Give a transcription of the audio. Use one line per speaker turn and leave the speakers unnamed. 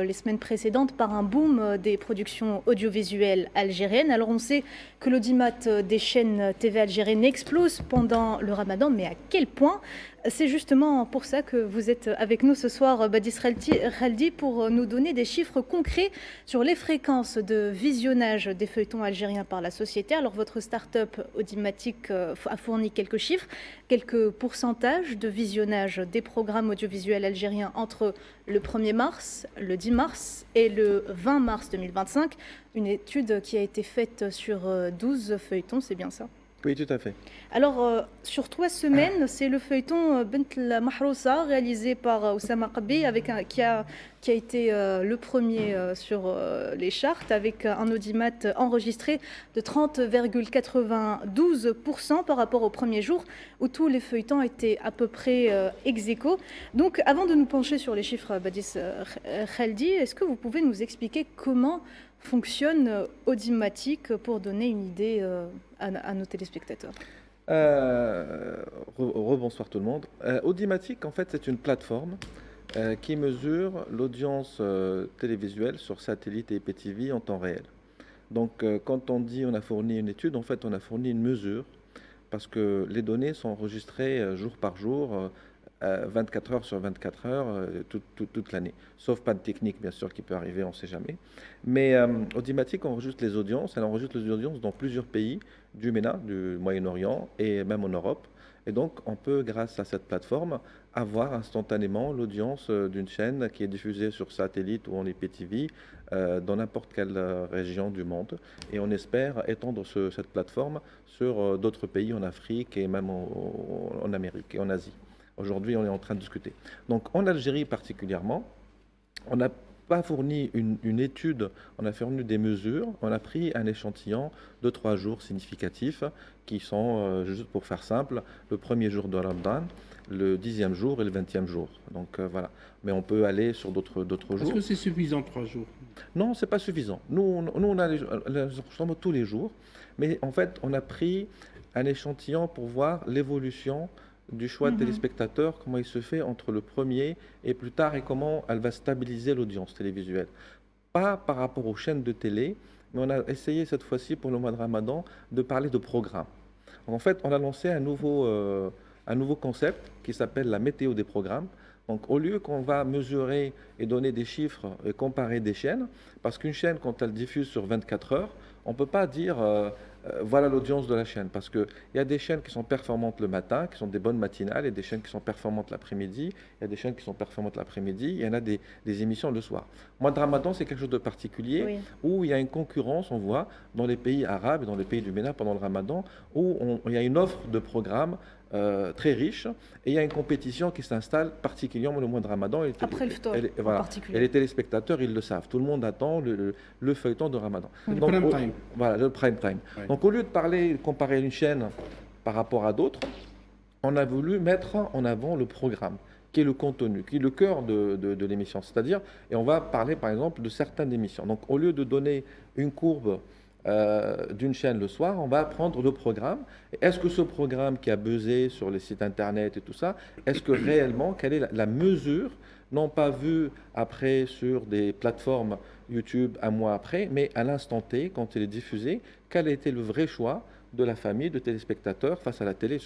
les semaines précédentes par un boom des productions audiovisuelles algériennes. Alors on sait que l'audimat des chaînes TV algériennes explose pendant le Ramadan, mais à quel point? C'est justement pour ça que vous êtes avec nous ce soir, Badis Khaldi, pour nous donner des chiffres concrets sur les fréquences de visionnage des feuilletons algériens par la société. Alors votre start-up Audimatic a fourni quelques chiffres, quelques pourcentages de visionnage des programmes audiovisuels algériens entre le 1er mars, le 10 mars et le 20 mars 2025. Une étude qui a été faite sur 12 feuilletons, c'est bien ça?
Oui, tout à fait.
Alors, sur 3 semaines, c'est le feuilleton Bent la Mahrousa, réalisé par Oussama Qabi, qui a été le premier sur les charts, avec un audimat enregistré de 30,92% par rapport au premier jour, où tous les feuilletons étaient à peu près ex aequo. Donc, avant de nous pencher sur les chiffres, Badis Khaldi, est-ce que vous pouvez nous expliquer comment fonctionne Audimatic pour donner une idée à nos téléspectateurs?
Rebonsoir tout le monde. Audimatic, en fait, c'est une plateforme qui mesure l'audience télévisuelle sur satellite et IPTV en temps réel. Donc, quand on dit on a fourni une étude, en fait, on a fourni une mesure parce que les données sont enregistrées jour par jour, 24 heures sur 24 heures, toute l'année. Sauf pas de technique, bien sûr, qui peut arriver, on ne sait jamais. Mais Audimatic enregistre les audiences. Elle enregistre les audiences dans plusieurs pays du MENA, du Moyen-Orient et même en Europe. Et donc, on peut, grâce à cette plateforme, avoir instantanément l'audience d'une chaîne qui est diffusée sur satellite ou en IPTV dans n'importe quelle région du monde. Et on espère étendre cette plateforme sur d'autres pays en Afrique et même en Amérique et en Asie. Aujourd'hui, on est en train de discuter. Donc, en Algérie particulièrement, on n'a pas fourni une étude, on a fourni des mesures, on a pris un échantillon de 3 jours significatifs qui sont, juste pour faire simple, le premier jour de Ramadan, le 10e jour et le 20e jour. Donc voilà. Mais on peut aller sur d'autres jours.
Est-ce que c'est suffisant 3 jours?
Non, c'est pas suffisant. Nous, on a les enregistrements tous les jours, mais en fait, on a pris un échantillon pour voir l'évolution du choix de téléspectateurs, comment il se fait entre le premier et plus tard, et comment elle va stabiliser l'audience télévisuelle. Pas par rapport aux chaînes de télé, mais on a essayé cette fois-ci pour le mois de Ramadan de parler de programmes. Donc, en fait, on a lancé un nouveau concept qui s'appelle la météo des programmes. Donc, au lieu qu'on va mesurer et donner des chiffres et comparer des chaînes, parce qu'une chaîne, quand elle diffuse sur 24 heures, on ne peut pas dire voilà l'audience de la chaîne, parce qu'il y a des chaînes qui sont performantes le matin, qui sont des bonnes matinales, et des chaînes qui sont performantes l'après-midi, il y a des chaînes qui sont performantes l'après-midi, il y en a des émissions le soir. Mois de Ramadan, c'est quelque chose de particulier, oui, où il y a une concurrence, on voit, dans les pays arabes et dans les pays du MENA pendant le Ramadan, où il y a une offre de programmes très riche, et il y a une compétition qui s'installe particulièrement le mois de Ramadan.
Après le ftour,
voilà.
en particulier.
Et les téléspectateurs, ils le savent. Tout le monde attend le feuilleton de Ramadan.
Le prime time.
Voilà, le prime time. Oui. Donc au lieu de comparer une chaîne par rapport à d'autres, on a voulu mettre en avant le programme, qui est le contenu, qui est le cœur de l'émission. C'est-à-dire, et on va parler par exemple de certaines émissions. Donc au lieu de donner une courbe d'une chaîne le soir, on va prendre le programme. Est-ce que ce programme qui a buzzé sur les sites internet et tout ça, est-ce que réellement, quelle est la mesure, non pas vue après sur des plateformes YouTube un mois après, mais à l'instant T, quand il est diffusé, quel a été le vrai choix de la famille, de téléspectateurs face à la télé?